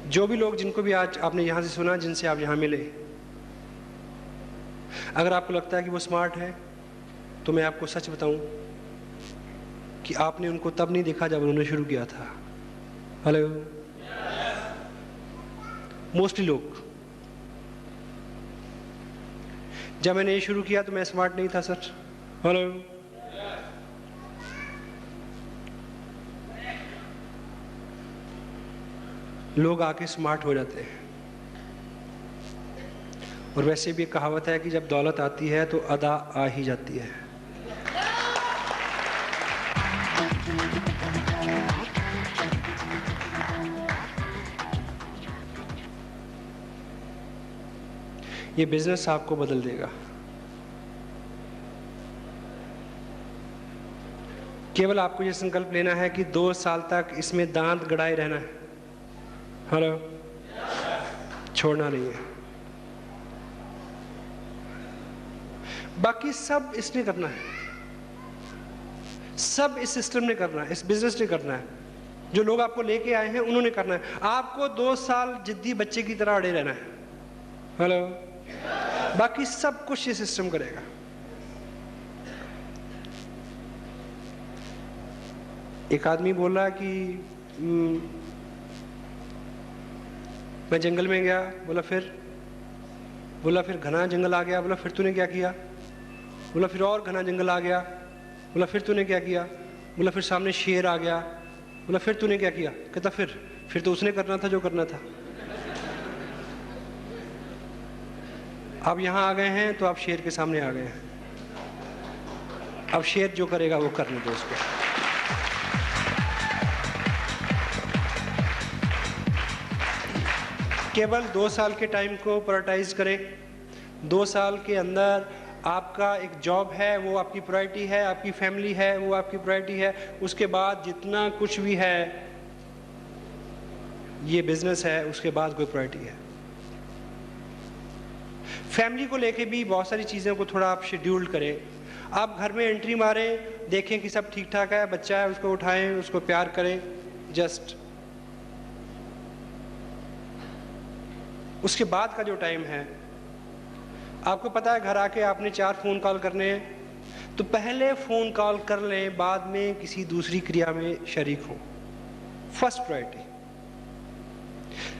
जो भी लोग, जिनको भी आज आपने यहां से सुना, जिनसे आप यहां मिले, अगर आपको लगता है कि वो स्मार्ट है, तो मैं आपको सच बताऊं कि आपने उनको तब नहीं देखा जब उन्होंने शुरू किया था। हेलो। मोस्टली लोग, जब मैंने ये शुरू किया तो मैं स्मार्ट नहीं था सर। हेलो। लोग आके स्मार्ट हो जाते हैं। और वैसे भी एक कहावत है कि जब दौलत आती है तो अदा आ ही जाती है। ये बिजनेस आपको बदल देगा। केवल आपको ये संकल्प लेना है कि 2 साल तक इसमें दांत गड़ाए रहना है। हेलो। छोड़ना नहीं है। बाकी सब इसने करना है, सब इस सिस्टम ने करना है, इस बिजनेस ने करना है। जो लोग आपको लेके आए हैं उन्होंने करना है। आपको 2 साल जिद्दी बच्चे की तरह अड़े रहना है। हेलो। बाकी सब कुछ ये सिस्टम करेगा। एक आदमी बोल रहा है कि मैं जंगल में गया। बोला फिर घना जंगल आ गया। बोला फिर तूने क्या किया? बोला फिर और घना जंगल आ गया। बोला फिर तूने क्या किया? बोला फिर सामने शेर आ गया। बोला फिर तूने क्या किया? कहता फिर तो उसने करना था जो करना था। अब यहां आ गए हैं तो आप शेर के सामने आ गए हैं। अब शेर जो करेगा वो करने दो उसको। केवल 2 साल के टाइम को प्रायोरिटाइज करें। 2 साल के अंदर आपका एक जॉब है, वो आपकी प्रायोरिटी है। आपकी फैमिली है, वो आपकी प्रायोरिटी है। उसके बाद जितना कुछ भी है, ये बिजनेस है, उसके बाद कोई प्रायोरिटी है। फैमिली को लेके भी बहुत सारी चीज़ों को थोड़ा आप शेड्यूल करें। आप घर में एंट्री मारें, देखें कि सब ठीक ठाक है, बच्चा है उसको उठाएं, उसको प्यार करें। जस्ट उसके बाद का जो टाइम है, आपको पता है घर आके आपने 4 फ़ोन कॉल करने हैं, तो पहले फ़ोन कॉल कर लें, बाद में किसी दूसरी क्रिया में शरीक हो। First priority.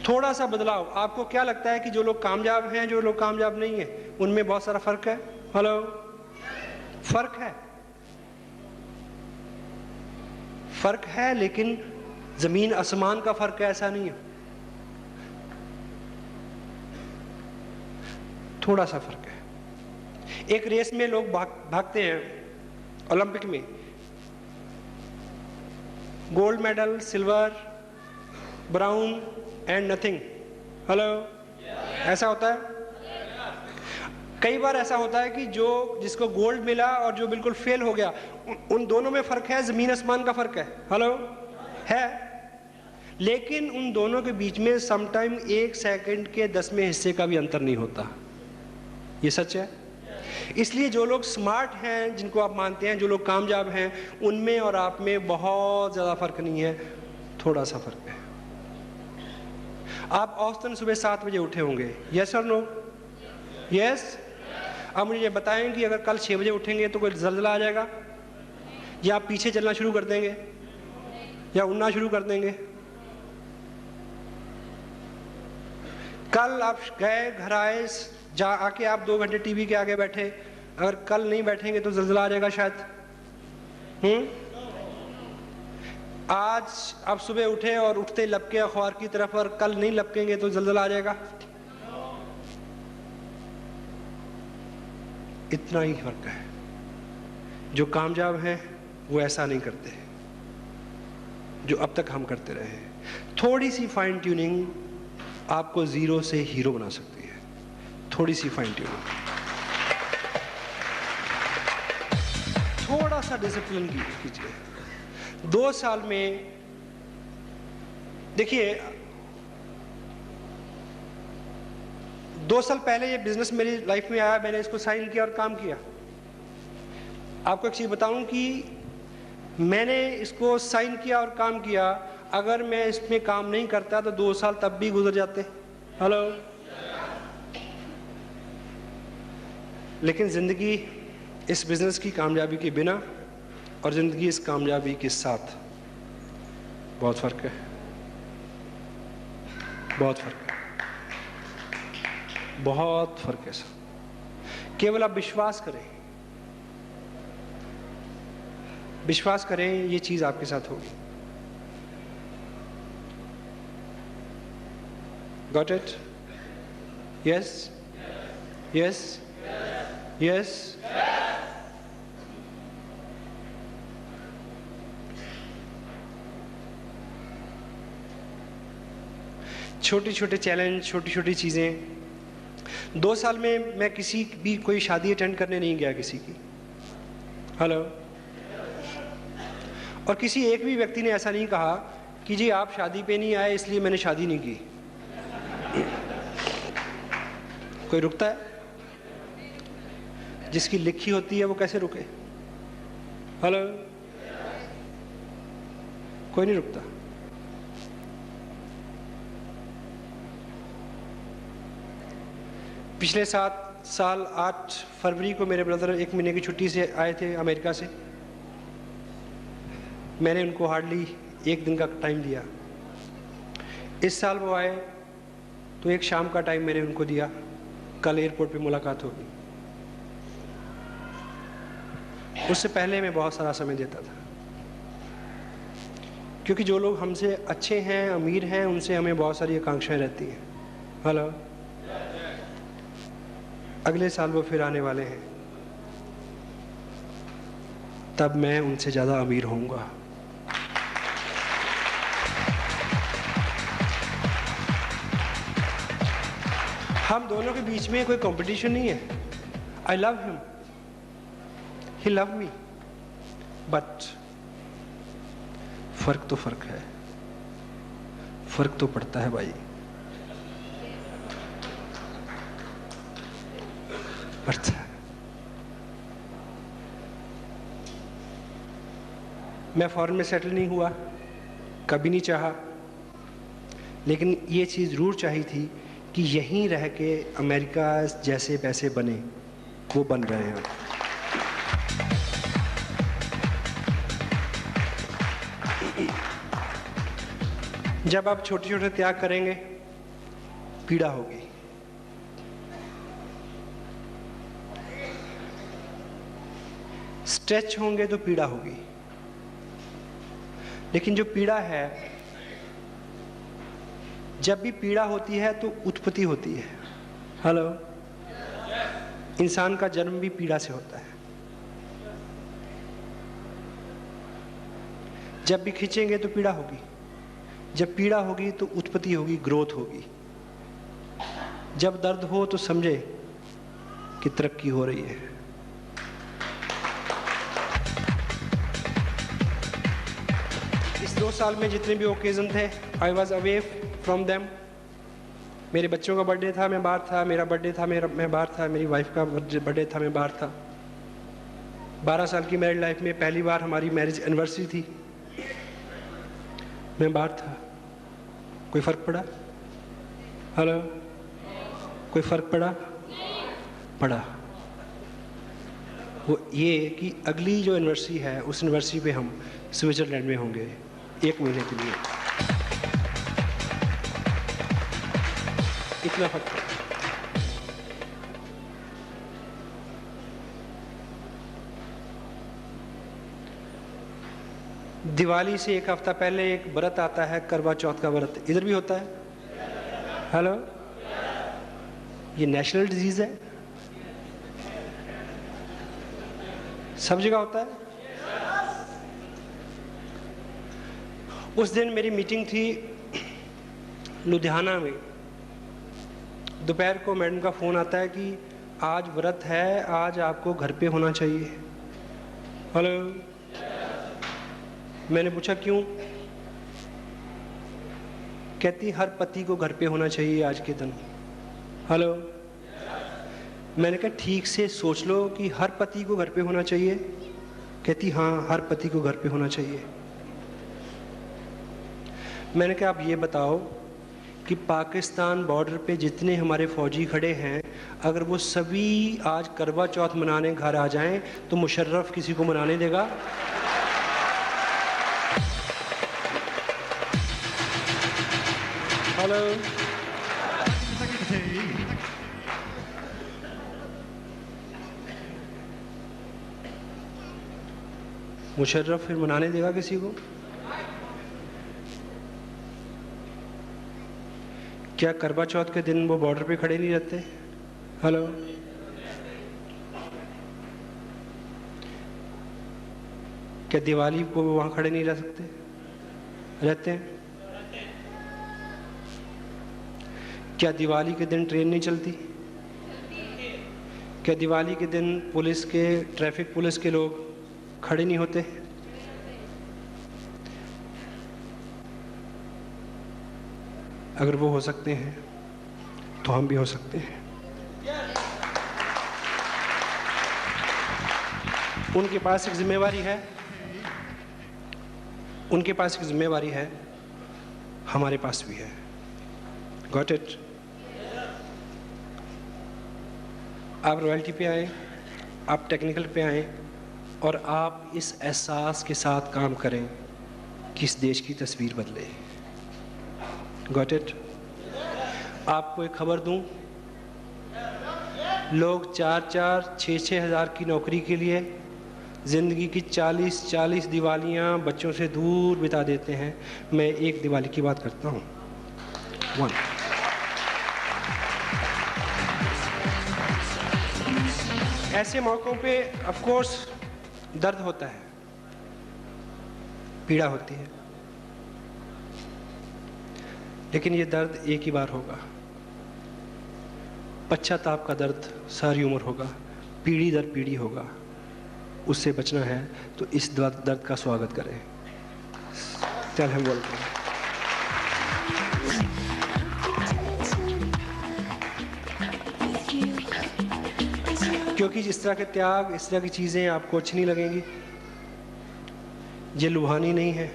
थोड़ा सा बदलाव। आपको क्या लगता है कि जो लोग कामयाब हैं, जो लोग कामयाब नहीं हैं, उनमें बहुत सारा फर्क है? हेलो। फर्क है, फर्क है, लेकिन जमीन आसमान का फर्क है, ऐसा नहीं है। थोड़ा सा फर्क है। एक रेस में लोग भागते हैं, ओलंपिक में, gold medal, silver, brown and nothing. Hello. ऐसा होता है। कई बार ऐसा होता है कि जिसको गोल्ड मिला और जो बिल्कुल फेल हो गया, उन दोनों में फर्क है, जमीन आसमान का फर्क है। हेलो। है, लेकिन उन दोनों के बीच में समटाइम 1 सेकंड के 10वें हिस्से का भी अंतर नहीं होता। ये सच है। इसलिए जो लोग स्मार्ट हैं, जिनको आप मानते हैं, जो लोग कामयाब हैं, उनमें और आप में बहुत ज़्यादा फर्क नहीं है, थोड़ा सा फर्क है। आप औसतन सुबह 7 बजे उठे होंगे। यस और नो? यस। अब मुझे बताएं कि अगर कल 6 बजे उठेंगे तो कोई जल्जला आ जाएगा, या आप पीछे चलना शुरू कर देंगे, या उड़ना शुरू कर देंगे? कल आप गए, घर आए, आके आप 2 घंटे टीवी के आगे बैठे, अगर कल नहीं बैठेंगे तो जल्जला आ जाएगा शायद। आज आप सुबह उठे और उठते लपके अखबार की तरफ, और कल नहीं लपकेंगे तो जल्जला आ जाएगा। इतना ही फर्क है। जो कामयाब हैं वो ऐसा नहीं करते जो अब तक हम करते रहे हैं। थोड़ी सी फाइन ट्यूनिंग आपको 0 से हीरो बना सकती है। थोड़ी सी फाइन ट्यूनिंग, थोड़ा सा डिसिप्लिन कीजिए। 2 साल में देखिए, 2 साल पहले ये बिजनेस मेरी लाइफ में आया, मैंने इसको साइन किया और काम किया। आपको एक चीज़ बताऊं कि मैंने इसको साइन किया और काम किया, अगर मैं इसमें काम नहीं करता तो 2 साल तब भी गुजर जाते। हेलो। लेकिन ज़िंदगी इस बिज़नेस की कामयाबी के बिना और ज़िंदगी इस कामयाबी के साथ बहुत फ़र्क है, बहुत फ़र्क है, बहुत फ़र्क है सर। केवल आप विश्वास करें, विश्वास करें, ये चीज़ आपके साथ होगी। Got it? Yes? Yes? Yes? छोटे छोटे चैलेंज, छोटी छोटी चीज़ें। 2 साल में मैं किसी भी कोई शादी अटेंड करने नहीं गया किसी की। हेलो। और किसी एक भी व्यक्ति ने ऐसा नहीं कहा कि जी आप शादी पे नहीं आए इसलिए मैंने शादी नहीं की। कोई रुकता है? जिसकी लिखी होती है वो कैसे रुके? हेलो। कोई नहीं रुकता। पिछले 7 साल 8 फरवरी को मेरे ब्रदर 1 महीने की छुट्टी से आए थे अमेरिका से। मैंने उनको हार्डली 1 दिन का टाइम दिया। इस साल वो आए तो एक शाम का टाइम मैंने उनको दिया। कल एयरपोर्ट पे मुलाकात होगी। उससे पहले मैं बहुत सारा समय देता था, क्योंकि जो लोग हमसे अच्छे हैं, अमीर हैं, उनसे हमें बहुत सारी आकांक्षाएं रहती हैं। हेलो। अगले साल वो फिर आने वाले हैं, तब मैं उनसे ज़्यादा अमीर होऊंगा। हम दोनों के बीच में कोई कंपटीशन नहीं है। I love him, he love me, but फर्क तो फर्क है, फर्क तो पड़ता है भाई, पड़ता है। मैं फॉरेन में सेटल नहीं हुआ, कभी नहीं चाहा, लेकिन ये चीज़ जरूर चाहिए थी कि यहीं रह के अमेरिका जैसे पैसे बने, वो बन रहे हैं। जब आप छोटे छोटे त्याग करेंगे, पीड़ा होगी। स्ट्रेच होंगे तो पीड़ा होगी, लेकिन जो पीड़ा है, जब भी पीड़ा होती है तो उत्पत्ति होती है। हेलो। इंसान का जन्म भी पीड़ा से होता है। जब भी खींचेंगे तो पीड़ा होगी, जब पीड़ा होगी तो उत्पत्ति होगी, ग्रोथ होगी। जब दर्द हो तो समझे कि तरक्की हो रही है। इस 2 साल में जितने भी ओकेजन थे, I was away from them. मेरे बच्चों का बर्थडे था, मैं बाहर था। मेरा बर्थडे था, मैं बाहर था। मेरी वाइफ का बर्थडे था, मैं बाहर था। 12 साल की मैरिड लाइफ में पहली बार हमारी मैरिज एनिवर्सरी थी, मैं बाहर था। कोई फ़र्क पड़ा? हेलो। कोई फ़र्क पड़ा? पड़ा। वो ये कि अगली जो एनिवर्सरी है, उस एनिवर्सरी पे हम स्विट्ज़रलैंड में होंगे 1 महीने के लिए। इतना फर्क है। दिवाली से 1 हफ्ता पहले एक व्रत आता है, करवा चौथ का व्रत। इधर भी होता है। हेलो। ये नेशनल डिजीज है, सब जगह होता है। उस दिन मेरी मीटिंग थी लुधियाना में। दोपहर को मैडम का फ़ोन आता है कि आज व्रत है, आज आपको घर पे होना चाहिए। हेलो। मैंने पूछा क्यों? कहती हर पति को घर पे होना चाहिए आज के दिन। हेलो। मैंने कहा ठीक से सोच लो कि हर पति को घर पे होना चाहिए। कहती हाँ, हर पति को घर पे होना चाहिए। मैंने कहा आप ये बताओ कि पाकिस्तान बॉर्डर पे जितने हमारे फौजी खड़े हैं, अगर वो सभी आज करवा चौथ मनाने घर आ जाएं तो मुशर्रफ किसी को मनाने देगा? हेलो, मुशर्रफ फिर मनाने देगा किसी को? क्या करवा चौथ के दिन वो बॉर्डर पे खड़े नहीं रहते? हेलो, क्या दिवाली को वहां खड़े नहीं रह सकते? रहते हैं। क्या दिवाली के दिन ट्रेन नहीं चलती? क्या दिवाली के दिन पुलिस के, ट्रैफिक पुलिस के लोग खड़े नहीं होते? अगर वो हो सकते हैं तो हम भी हो सकते हैं। उनके पास एक जिम्मेवारी है, उनके पास एक जिम्मेवारी है, हमारे पास भी है। Got it? आप रॉयल्टी पे आए, आप टेक्निकल पे आए और आप इस एहसास के साथ काम करें कि इस देश की तस्वीर बदले। Got it? आपको एक खबर दूं, लोग 4-4, 6-6 हज़ार की नौकरी के लिए ज़िंदगी की 40-40 दिवालियां बच्चों से दूर बिता देते हैं। मैं एक दिवाली की बात करता हूं, 1। ऐसे मौक़ों पे ऑफ कोर्स दर्द होता है, पीड़ा होती है, लेकिन ये दर्द एक ही बार होगा। पश्चाताप का दर्द सारी उम्र होगा, पीढ़ी दर पीढ़ी होगा। उससे बचना है तो इस दर्द का स्वागत करें। चल हम बोलते हैं, क्योंकि जिस तरह के त्याग, इस तरह की चीज़ें आपको अच्छी नहीं लगेंगी। ये लुभानी नहीं है।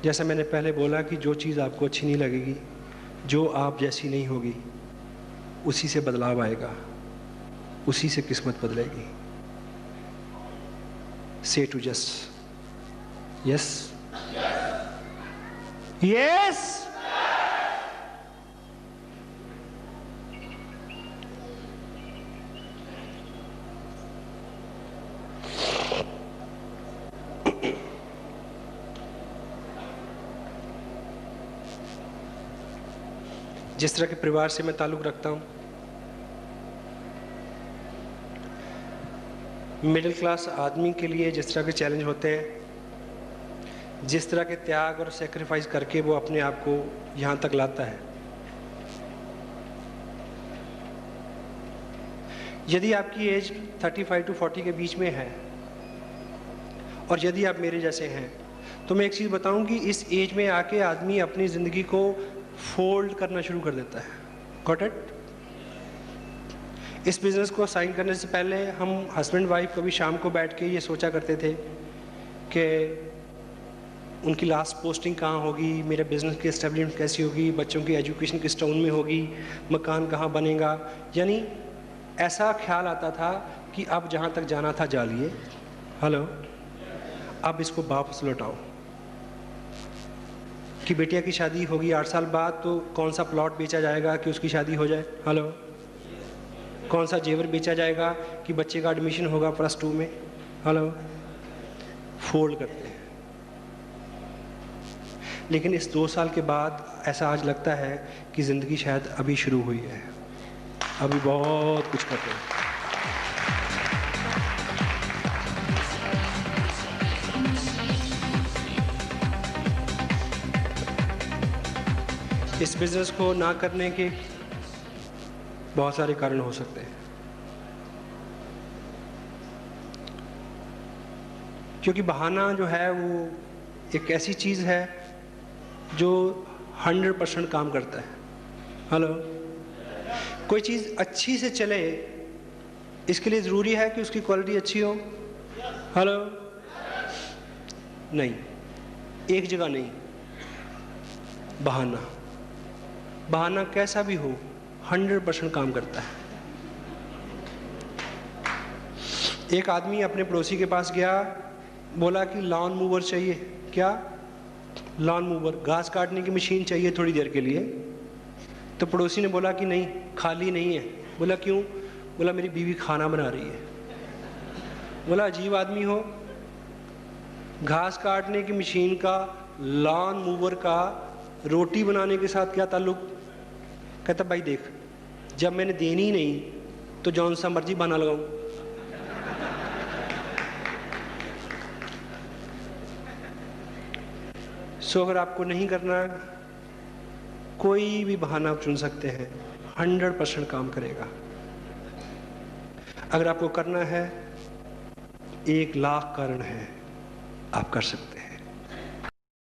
जैसा मैंने पहले बोला कि जो चीज़ आपको अच्छी नहीं लगेगी, जो आप जैसी नहीं होगी, उसी से बदलाव आएगा, उसी से किस्मत बदलेगी। Say to just yes, yes. जिस तरह के परिवार से मैं ताल्लुक़ रखता हूँ, मिडिल क्लास आदमी के लिए जिस तरह के चैलेंज होते हैं, जिस तरह के त्याग और सेक्रीफाइस करके वो अपने आप को यहाँ तक लाता है, यदि आपकी एज 35 to 40 के बीच में है और यदि आप मेरे जैसे हैं, तो मैं एक चीज़ बताऊं कि इस एज में आके आदमी अपनी ज़िंदगी को फोल्ड करना शुरू कर देता है। Got it? इस बिज़नेस को साइन करने से पहले हम हस्बैंड वाइफ कभी शाम को बैठ के ये सोचा करते थे कि उनकी लास्ट पोस्टिंग कहाँ होगी, मेरे बिज़नेस की एस्टेब्लिशमेंट कैसी होगी, बच्चों की एजुकेशन किस टाउन में होगी, मकान कहाँ बनेगा। यानी ऐसा ख्याल आता था कि अब जहाँ तक जाना था जा लिए। हेलो, अब इसको वापस लौटाओ कि बेटिया की शादी होगी 8 साल बाद, तो कौन सा प्लॉट बेचा जाएगा कि उसकी शादी हो जाए। हेलो, कौन सा जेवर बेचा जाएगा कि बच्चे का एडमिशन होगा +2 में। हेलो, फोल्ड करते हैं। लेकिन इस 2 साल के बाद ऐसा आज लगता है कि ज़िंदगी शायद अभी शुरू हुई है, अभी बहुत कुछ करते हैं। इस बिज़नेस को ना करने के बहुत सारे कारण हो सकते हैं, क्योंकि बहाना जो है वो एक ऐसी चीज़ है जो 100% काम करता है। हेलो, कोई चीज़ अच्छी से चले इसके लिए ज़रूरी है कि उसकी क्वालिटी अच्छी हो? हेलो? नहीं, एक जगह नहीं। बहाना कैसा भी हो 100% काम करता है। एक आदमी अपने पड़ोसी के पास गया, बोला कि लॉन मूवर चाहिए। क्या? लॉन मूवर, घास काटने की मशीन चाहिए थोड़ी देर के लिए। तो पड़ोसी ने बोला कि नहीं, खाली नहीं है। बोला क्यों? बोला मेरी बीवी खाना बना रही है। बोला अजीब आदमी हो, घास काटने की मशीन का, लॉन मूवर का रोटी बनाने के साथ क्या ताल्लुक? कहता भाई देख, जब मैंने देनी ही नहीं तो जौन सा मर्जी बहाना लगाऊं। सो अगर आपको नहीं करना, कोई भी बहाना आप चुन सकते हैं, 100% काम करेगा। अगर आपको करना है, 1 लाख कारण है, आप कर सकते हैं।